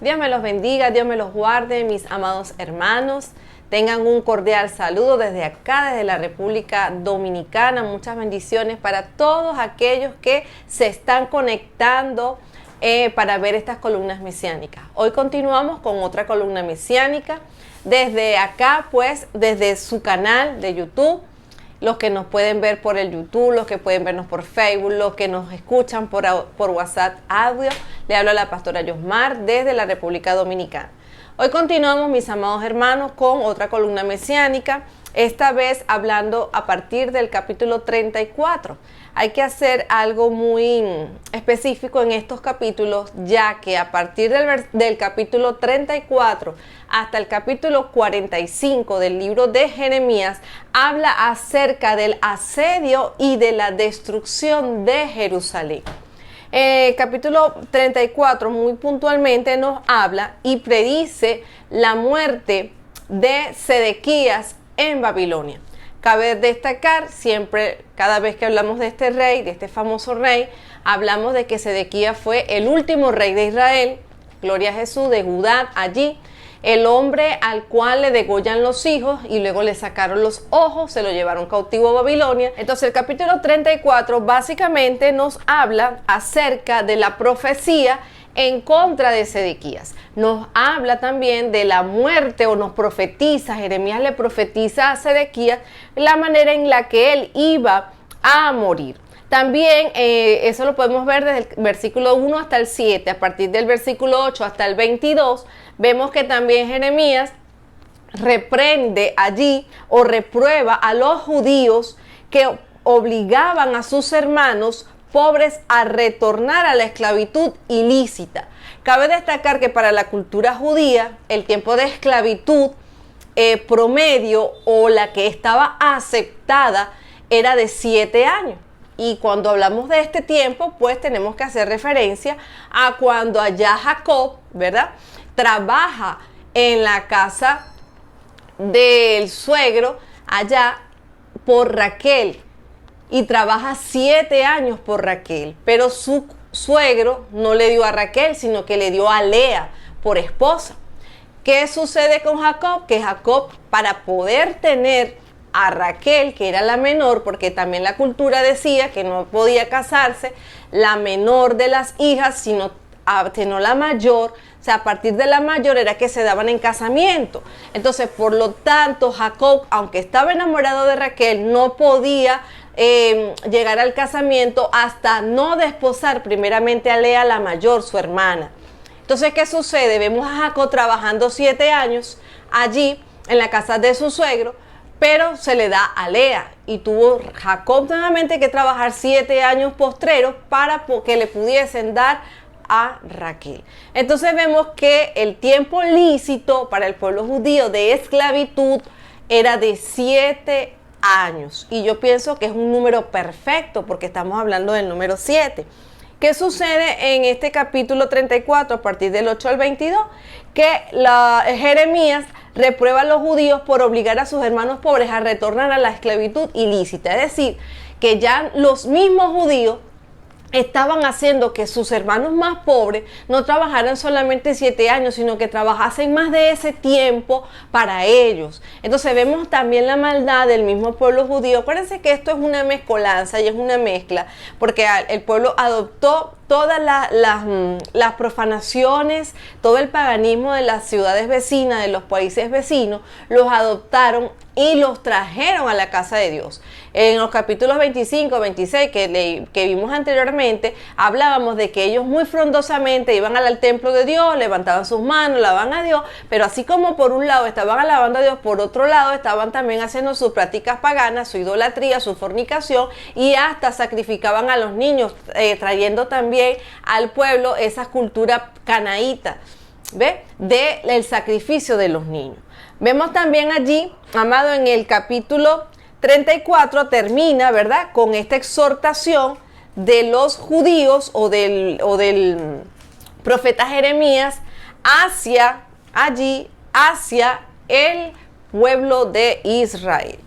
Dios me los bendiga, Dios me los guarde, mis amados hermanos. Tengan un cordial saludo desde acá, desde la República Dominicana. Muchas bendiciones para todos aquellos que se están conectando para ver estas columnas mesiánicas. Hoy continuamos con otra columna mesiánica. Desde acá, pues, desde su canal de YouTube. Los que nos pueden ver por el YouTube, los que pueden vernos por Facebook, los que nos escuchan por WhatsApp audio. Le hablo a la pastora Yosmar desde la República Dominicana. Hoy continuamos, mis amados hermanos, con otra columna mesiánica, esta vez hablando a partir del capítulo 34. Hay que hacer algo muy específico en estos capítulos, ya que a partir del capítulo 34 hasta el capítulo 45 del libro de Jeremías, habla acerca del asedio y de la destrucción de Jerusalén. Capítulo 34 muy puntualmente nos habla y predice la muerte de Sedequías en Babilonia. Cabe destacar siempre, cada vez que hablamos de este rey, de este famoso rey, hablamos de que Sedequías fue el último rey de Israel, gloria a Jesús, de Judá, allí, el hombre al cual le degollan los hijos y luego le sacaron los ojos, se lo llevaron cautivo a Babilonia. Entonces el capítulo 34 básicamente nos habla acerca de la profecía en contra de Sedequías. Nos habla también de la muerte, o nos profetiza, Jeremías le profetiza a Sedequías la manera en la que él iba a morir. También eso lo podemos ver desde el versículo 1 hasta el 7, a partir del versículo 8 hasta el 22, vemos que también Jeremías reprende allí o reprueba a los judíos que obligaban a sus hermanos pobres a retornar a la esclavitud ilícita. Cabe destacar que para la cultura judía, el tiempo de esclavitud promedio o la que estaba aceptada era de 7 años. Y cuando hablamos de este tiempo, pues tenemos que hacer referencia a cuando allá Jacob, ¿verdad?, trabaja en la casa del suegro allá por Raquel y trabaja 7 años por Raquel, pero su suegro no le dio a Raquel, sino que le dio a Lea por esposa. ¿Qué sucede con Jacob? Que Jacob, para poder tener a Raquel, que era la menor, porque también la cultura decía que no podía casarse la menor de las hijas, sino la mayor, o sea, a partir de la mayor era que se daban en casamiento. Entonces, por lo tanto, Jacob, aunque estaba enamorado de Raquel, no podía llegar al casamiento hasta no desposar primeramente a Lea, la mayor, su hermana. Entonces, ¿qué sucede? Vemos a Jacob trabajando 7 años allí en la casa de su suegro, pero se le da a Lea y tuvo Jacob nuevamente que trabajar 7 años postreros para que le pudiesen dar a Raquel. Entonces vemos que el tiempo lícito para el pueblo judío de esclavitud era de 7 años. Y yo pienso que es un número perfecto porque estamos hablando del número 7. ¿Qué sucede en este capítulo 34 a partir del 8 al 22? Que Jeremías reprueba a los judíos por obligar a sus hermanos pobres a retornar a la esclavitud ilícita. Es decir, que ya los mismos judíos estaban haciendo que sus hermanos más pobres no trabajaran solamente 7 años, sino que trabajasen más de ese tiempo para ellos. Entonces vemos también la maldad del mismo pueblo judío. Acuérdense que esto es una mezcolanza y es una mezcla, porque el pueblo adoptó todas las profanaciones, todo el paganismo de las ciudades vecinas, de los países vecinos, los adoptaron y los trajeron a la casa de Dios. En los capítulos 25, 26 que vimos anteriormente, hablábamos de que ellos muy frondosamente iban al templo de Dios, levantaban sus manos, alababan a Dios, pero así como por un lado estaban alabando a Dios, por otro lado estaban también haciendo sus prácticas paganas, su idolatría, su fornicación, y hasta sacrificaban a los niños, trayendo también al pueblo esa cultura canaíta, ¿ve?, del sacrificio de los niños. Vemos también allí, amado, en el capítulo 34 termina, ¿verdad?, con esta exhortación de los judíos o del profeta Jeremías hacia el pueblo de Israel.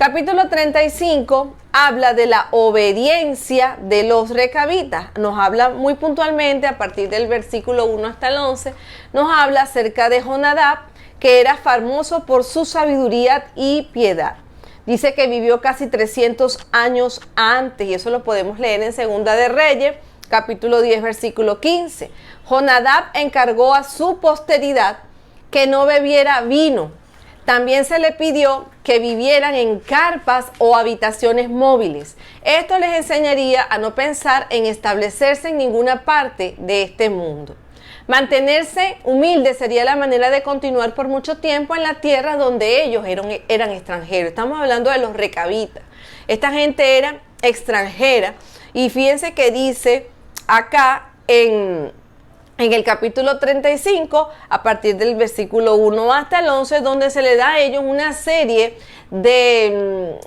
Capítulo 35 habla de la obediencia de los recabitas. Nos habla muy puntualmente a partir del versículo 1 hasta el 11. Nos habla acerca de Jonadab, que era famoso por su sabiduría y piedad. Dice que vivió casi 300 años antes, y eso lo podemos leer en Segunda de Reyes, capítulo 10, versículo 15. Jonadab encargó a su posteridad que no bebiera vino. También se le pidió que vivieran en carpas o habitaciones móviles. Esto les enseñaría a no pensar en establecerse en ninguna parte de este mundo. Mantenerse humilde sería la manera de continuar por mucho tiempo en la tierra donde ellos eran extranjeros. Estamos hablando de los recabitas. Esta gente era extranjera, y fíjense que dice acá en el capítulo 35, a partir del versículo 1 hasta el 11, donde se le da a ellos una serie de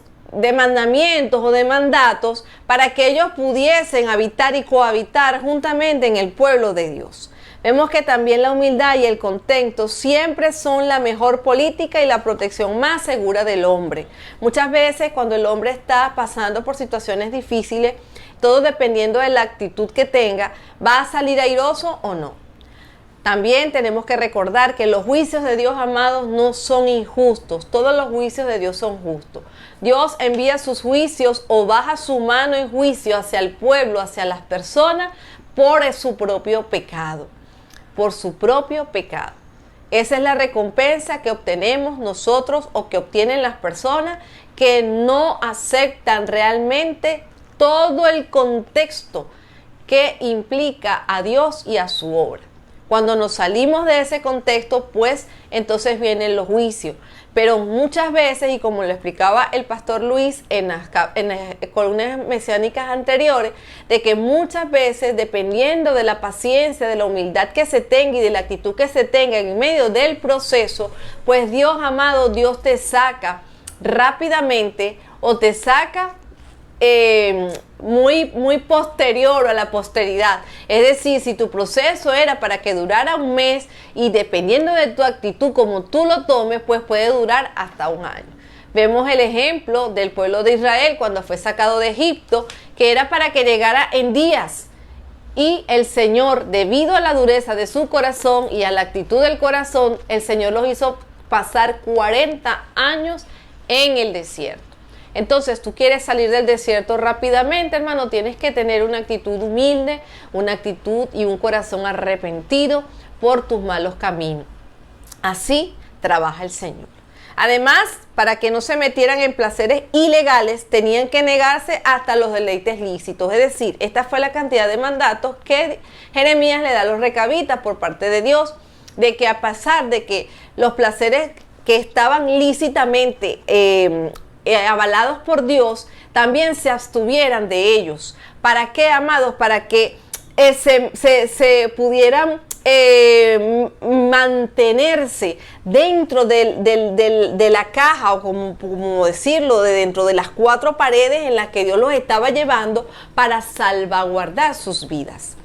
mandamientos o de mandatos para que ellos pudiesen habitar y cohabitar juntamente en el pueblo de Dios. Vemos que también la humildad y el contento siempre son la mejor política y la protección más segura del hombre. Muchas veces cuando el hombre está pasando por situaciones difíciles, todo dependiendo de la actitud que tenga, va a salir airoso o no. También tenemos que recordar que los juicios de Dios, amados, no son injustos. Todos los juicios de Dios son justos. Dios envía sus juicios o baja su mano en juicio hacia el pueblo, hacia las personas, por su propio pecado. Por su propio pecado. Esa es la recompensa que obtenemos nosotros o que obtienen las personas que no aceptan realmente todo el contexto que implica a Dios y a su obra. Cuando nos salimos de ese contexto, pues entonces vienen los juicios. Pero muchas veces, y como lo explicaba el pastor Luis en las columnas mesiánicas anteriores, de que muchas veces, dependiendo de la paciencia, de la humildad que se tenga y de la actitud que se tenga en medio del proceso, pues Dios, amado, Dios te saca rápidamente o te saca muy posterior a la posteridad. Es decir, si tu proceso era para que durara un mes, y dependiendo de tu actitud, como tú lo tomes, pues puede durar hasta un año. Vemos el ejemplo del pueblo de Israel cuando fue sacado de Egipto, que era para que llegara en días. Y el Señor, debido a la dureza de su corazón y a la actitud del corazón, el Señor los hizo pasar 40 años en el desierto. Entonces, tú quieres salir del desierto rápidamente, hermano, tienes que tener una actitud humilde, una actitud y un corazón arrepentido por tus malos caminos. Así trabaja el Señor. Además, para que no se metieran en placeres ilegales, tenían que negarse hasta los deleites lícitos. Es decir, esta fue la cantidad de mandatos que Jeremías le da a los recabitas por parte de Dios, de que a pesar de que los placeres que estaban lícitamente avalados por Dios, también se abstuvieran de ellos. ¿Para qué, amados? Para que se pudieran mantenerse dentro de la caja, o como decirlo, dentro de las 4 paredes en las que Dios los estaba llevando para salvaguardar sus vidas.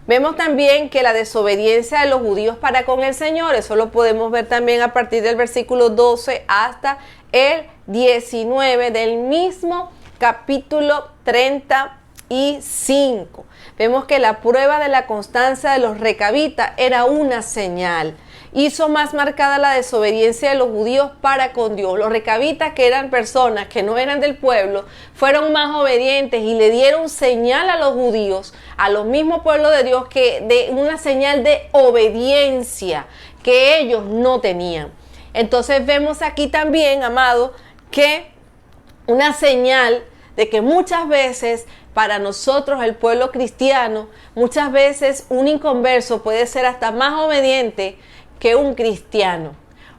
Vemos también que la desobediencia de los judíos para con el Señor, eso lo podemos ver también a partir del versículo 12 hasta el 19 del mismo capítulo 35. Vemos que la prueba de la constancia de los recabitas era una señal. Hizo más marcada la desobediencia de los judíos para con Dios. Los recabitas, que eran personas que no eran del pueblo, fueron más obedientes y le dieron señal a los judíos, a los mismos pueblos de Dios, que de una señal de obediencia que ellos no tenían. Entonces vemos aquí también, amado, que una señal de que muchas veces para nosotros, el pueblo cristiano, muchas veces un inconverso puede ser hasta más obediente que un cristiano.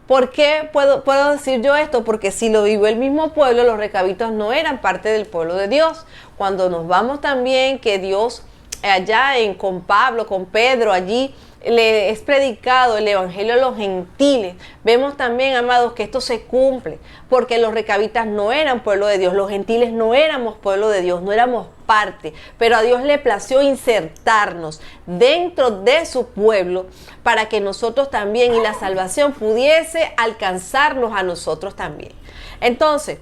¿Por qué puedo decir yo esto? Porque si lo vivió el mismo pueblo, los recabitas no eran parte del pueblo de Dios. Cuando nos vamos también, que Dios allá con Pablo, con Pedro, allí le es predicado el evangelio a los gentiles. Vemos también, amados, que esto se cumple, porque los recabitas no eran pueblo de Dios, los gentiles no éramos pueblo de Dios, no éramos parte, pero a Dios le plació insertarnos dentro de su pueblo para que nosotros también, y la salvación pudiese alcanzarnos a nosotros también. Entonces,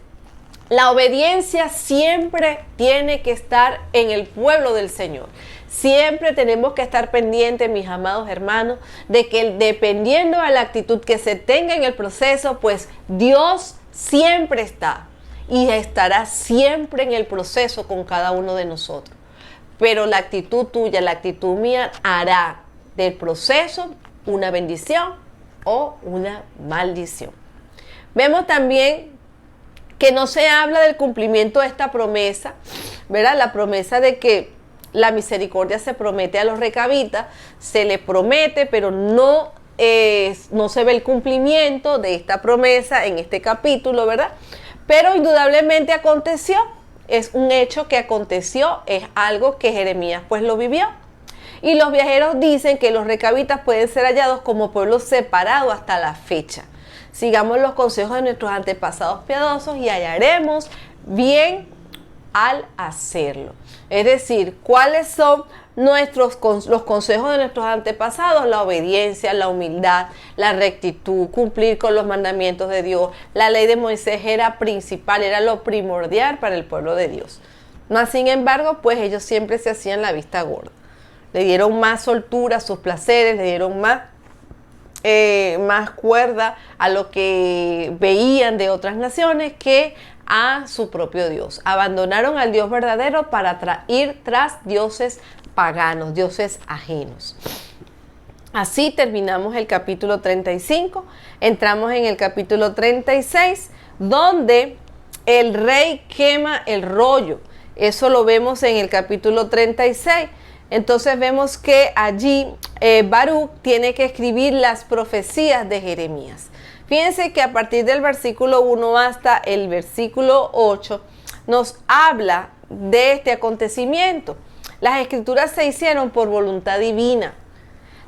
La obediencia siempre tiene que estar en el pueblo del Señor. Siempre tenemos que estar pendientes, mis amados hermanos, de que dependiendo de la actitud que se tenga en el proceso, pues Dios siempre está y estará siempre en el proceso con cada uno de nosotros. Pero la actitud tuya, la actitud mía hará del proceso una bendición o una maldición. Vemos también que no se habla del cumplimiento de esta promesa, ¿verdad? La promesa de que la misericordia se promete a los recabitas, se le promete, pero no se ve el cumplimiento de esta promesa en este capítulo, ¿verdad? Pero indudablemente aconteció, es un hecho que aconteció, es algo que Jeremías pues lo vivió. Y los viajeros dicen que los recabitas pueden ser hallados como pueblo separado hasta la fecha. Sigamos los consejos de nuestros antepasados piadosos y hallaremos bien al hacerlo. Es decir, ¿cuáles son los consejos de nuestros antepasados? La obediencia, la humildad, la rectitud, cumplir con los mandamientos de Dios. La ley de Moisés era principal, era lo primordial para el pueblo de Dios. Mas, sin embargo, pues ellos siempre se hacían la vista gorda. Le dieron más soltura a sus placeres, le dieron más cuerda a lo que veían de otras naciones que a su propio Dios. Abandonaron al Dios verdadero para ir tras dioses paganos, dioses ajenos. Así terminamos el capítulo 35, entramos en el capítulo 36, donde el rey quema el rollo. Eso lo vemos en el capítulo 36. Entonces vemos que allí Baruch tiene que escribir las profecías de Jeremías. Fíjense que a partir del versículo 1 hasta el versículo 8 nos habla de este acontecimiento. Las escrituras se hicieron por voluntad divina.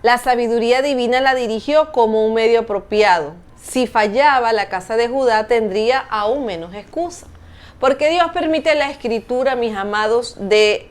La sabiduría divina la dirigió como un medio apropiado. Si fallaba, la casa de Judá tendría aún menos excusa. Porque Dios permite la escritura, mis amados, de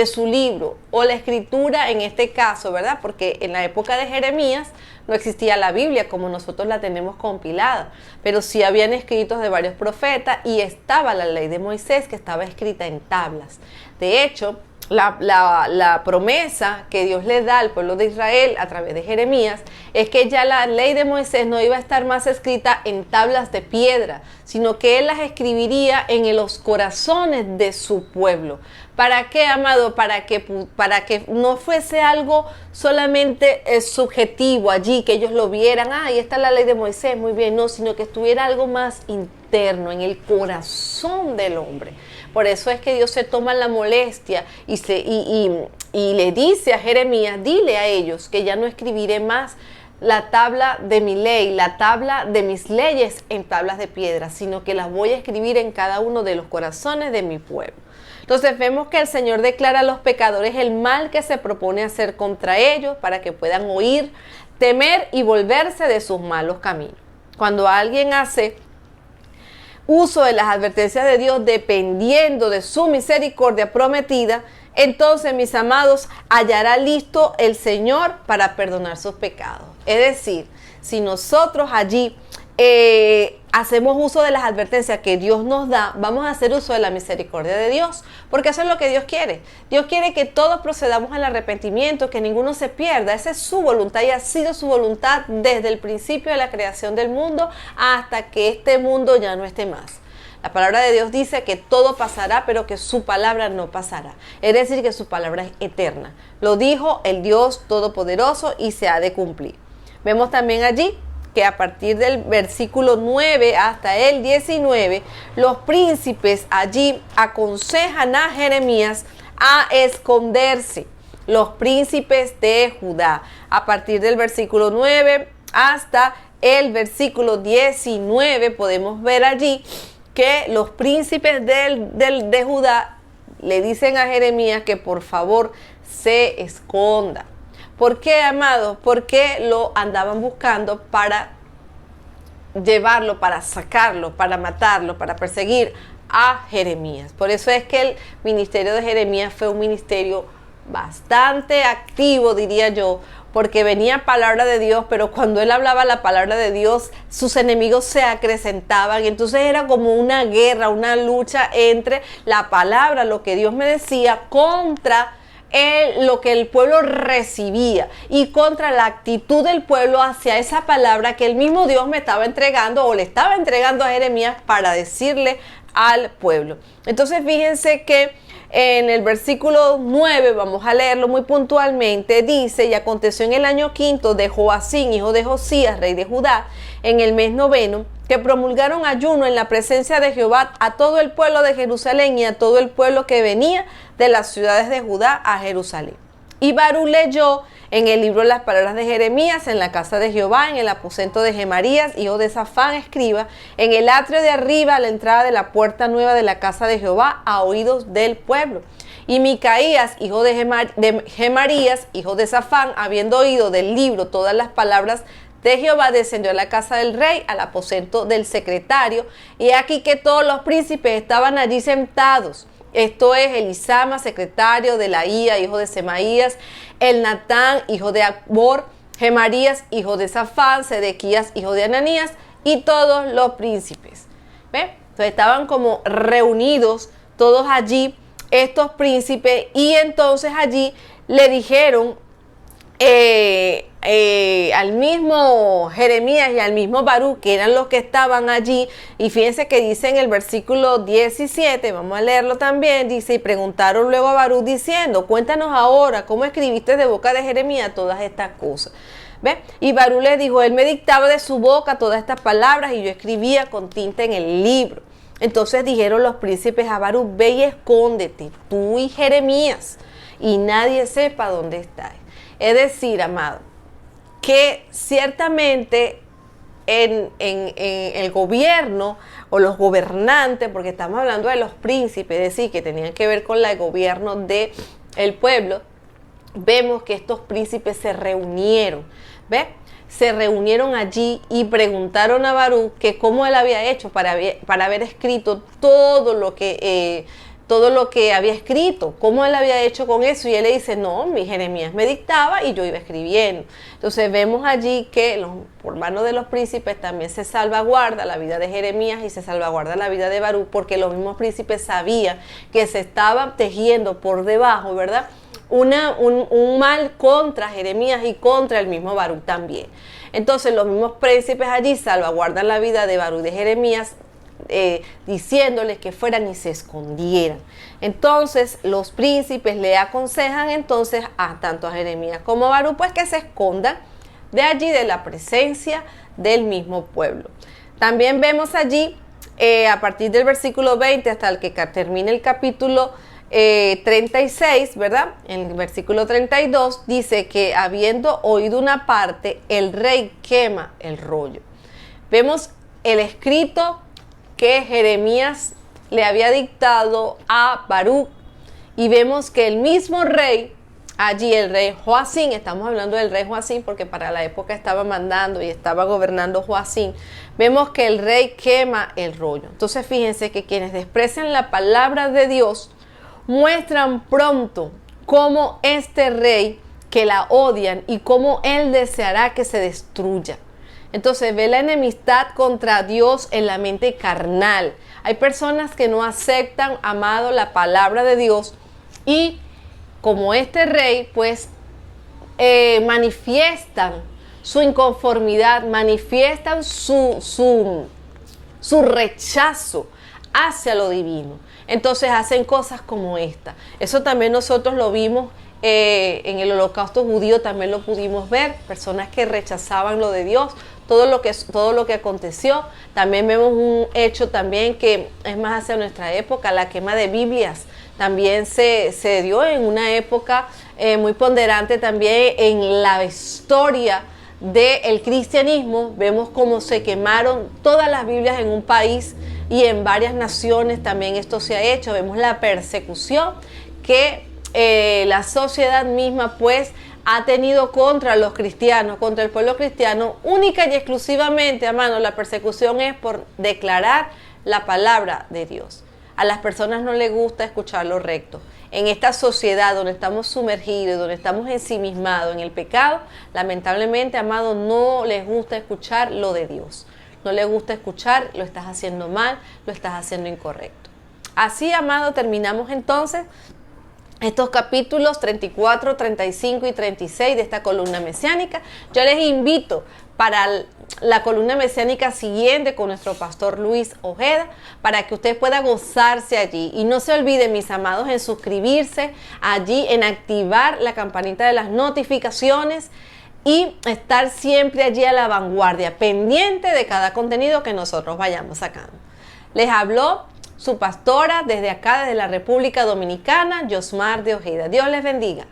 su libro, o la escritura en este caso, ¿verdad? Porque en la época de Jeremías no existía la Biblia como nosotros la tenemos compilada, pero sí habían escritos de varios profetas y estaba la ley de Moisés que estaba escrita en tablas. De hecho, la promesa que Dios le da al pueblo de Israel a través de Jeremías es que ya la ley de Moisés no iba a estar más escrita en tablas de piedra, sino que él las escribiría en los corazones de su pueblo. ¿Para qué, amado? Para que no fuese algo solamente subjetivo allí, que ellos lo vieran, ahí está la ley de Moisés, muy bien, no, sino que estuviera algo más interno, en el corazón del hombre. Por eso es que Dios se toma la molestia y le dice a Jeremías, dile a ellos que ya no escribiré más la tabla de mi ley, la tabla de mis leyes en tablas de piedra, sino que las voy a escribir en cada uno de los corazones de mi pueblo. Entonces vemos que el Señor declara a los pecadores el mal que se propone hacer contra ellos para que puedan oír, temer y volverse de sus malos caminos. Cuando alguien hace uso de las advertencias de Dios dependiendo de su misericordia prometida, entonces, mis amados, hallará listo el Señor para perdonar sus pecados. Es decir, si nosotros allí hacemos uso de las advertencias que Dios nos da, vamos a hacer uso de la misericordia de Dios, porque eso es lo que Dios quiere. Dios quiere que todos procedamos al arrepentimiento, que ninguno se pierda. Esa es su voluntad y ha sido su voluntad desde el principio de la creación del mundo hasta que este mundo ya no esté más. La palabra de Dios dice que todo pasará, pero que su palabra no pasará. Es decir, que su palabra es eterna. Lo dijo el Dios Todopoderoso y se ha de cumplir. Vemos también allí que a partir del versículo 9 hasta el 19, los príncipes allí aconsejan a Jeremías a esconderse. Los príncipes de Judá. A partir del versículo 9 hasta el versículo 19 podemos ver allí que los príncipes de Judá le dicen a Jeremías que por favor se esconda. ¿Por qué, amados? Porque lo andaban buscando para llevarlo, para sacarlo, para matarlo, para perseguir a Jeremías. Por eso es que el ministerio de Jeremías fue un ministerio bastante activo, diría yo, porque venía palabra de Dios, pero cuando él hablaba la palabra de Dios, sus enemigos se acrecentaban, y entonces era como una guerra, una lucha entre la palabra, lo que Dios me decía, contra lo que el pueblo recibía y contra la actitud del pueblo hacia esa palabra que el mismo Dios me estaba entregando o le estaba entregando a Jeremías para decirle al pueblo. Entonces fíjense que en el versículo 9, vamos a leerlo muy puntualmente, dice: y aconteció en el año quinto de Joacín, hijo de Josías, rey de Judá, en el mes noveno, que promulgaron ayuno en la presencia de Jehová a todo el pueblo de Jerusalén y a todo el pueblo que venía de las ciudades de Judá a Jerusalén. Y Baruch leyó en el libro las palabras de Jeremías en la casa de Jehová, en el aposento de Gemarías, hijo de Safán, escriba, en el atrio de arriba a la entrada de la puerta nueva de la casa de Jehová, a oídos del pueblo. Y Micaías, hijo de Gemarías, hijo de Safán, habiendo oído del libro todas las palabras de Jehová, descendió a la casa del rey, al aposento del secretario, y aquí que todos los príncipes estaban allí sentados. Esto es Elisama, secretario de Laía, hijo de Semaías, el Natán, hijo de Acbor, Gemarías, hijo de Safán, Sedequías, hijo de Ananías, y todos los príncipes. ¿Ve? Entonces estaban como reunidos todos allí, estos príncipes, y entonces allí le dijeron al mismo Jeremías y al mismo Baruch, que eran los que estaban allí, y fíjense que dice en el versículo 17, vamos a leerlo también, dice: y preguntaron luego a Baruch diciendo: cuéntanos ahora cómo escribiste de boca de Jeremías todas estas cosas. ¿Ve? Y Baruch le dijo: él me dictaba de su boca todas estas palabras y yo escribía con tinta en el libro. Entonces dijeron los príncipes a Baruch: ve y escóndete, tú y Jeremías, y nadie sepa dónde estás. Es decir, amado, que ciertamente en el gobierno o los gobernantes, porque estamos hablando de los príncipes, es decir, que tenían que ver con el gobierno del pueblo, vemos que estos príncipes se reunieron, ¿ves? Se reunieron allí y preguntaron a Baruch que cómo él había hecho para haber escrito todo lo que había escrito, cómo él había hecho con eso, y él le dice: no, mi Jeremías me dictaba y yo iba escribiendo. Entonces vemos allí que por mano de los príncipes también se salvaguarda la vida de Jeremías y se salvaguarda la vida de Baruch, porque los mismos príncipes sabían que se estaba tejiendo por debajo, ¿verdad?, un mal contra Jeremías y contra el mismo Baruch también. Entonces los mismos príncipes allí salvaguardan la vida de Baruch y de Jeremías, diciéndoles que fueran y se escondieran. Entonces los príncipes le aconsejan entonces tanto a Jeremías como a Baruch, pues que se escondan de allí, de la presencia del mismo pueblo. También vemos allí a partir del versículo 20 hasta el que termine el capítulo 36, ¿verdad? En el versículo 32 dice que habiendo oído una parte, el rey quema el rollo. Vemos el escrito que Jeremías le había dictado a Baruch, y vemos que el mismo rey, allí el rey Joacín, estamos hablando del rey Joacín porque para la época estaba mandando y estaba gobernando Joacín, vemos que el rey quema el rollo. Entonces fíjense que quienes desprecian la palabra de Dios muestran pronto cómo este rey, que la odian, y cómo él deseará que se destruya. Entonces ve la enemistad contra Dios en la mente carnal. Hay personas que no aceptan, amado, la palabra de Dios, y como este rey, pues manifiestan su inconformidad, manifiestan su rechazo hacia lo divino. Entonces hacen cosas como esta. Eso también nosotros lo vimos en el Holocausto judío, también lo pudimos ver, personas que rechazaban lo de Dios, todo lo que aconteció. También vemos un hecho también que es más hacia nuestra época, la quema de Biblias. También se dio en una época muy ponderante también en la historia del cristianismo. Vemos cómo se quemaron todas las Biblias en un país y en varias naciones también esto se ha hecho. Vemos la persecución que la sociedad misma pues ha tenido contra los cristianos, contra el pueblo cristiano, única y exclusivamente, hermano. La persecución es por declarar la palabra de Dios. A las personas no les gusta escuchar lo recto. en esta sociedad donde estamos sumergidos, donde estamos ensimismados en el pecado, lamentablemente, amado, no les gusta escuchar lo de Dios. No les gusta escuchar, lo estás haciendo mal, lo estás haciendo incorrecto. Así, amado, terminamos entonces estos capítulos 34, 35 y 36 de esta columna mesiánica. Yo les invito para la columna mesiánica siguiente con nuestro pastor Luis Ojeda, para que usted pueda gozarse allí. Y no se olviden, mis amados, en suscribirse allí, en activar la campanita de las notificaciones y estar siempre allí a la vanguardia, pendiente de cada contenido que nosotros vayamos sacando. Les habló su pastora desde acá, desde la República Dominicana, Yosmar de Ojeda. Dios les bendiga.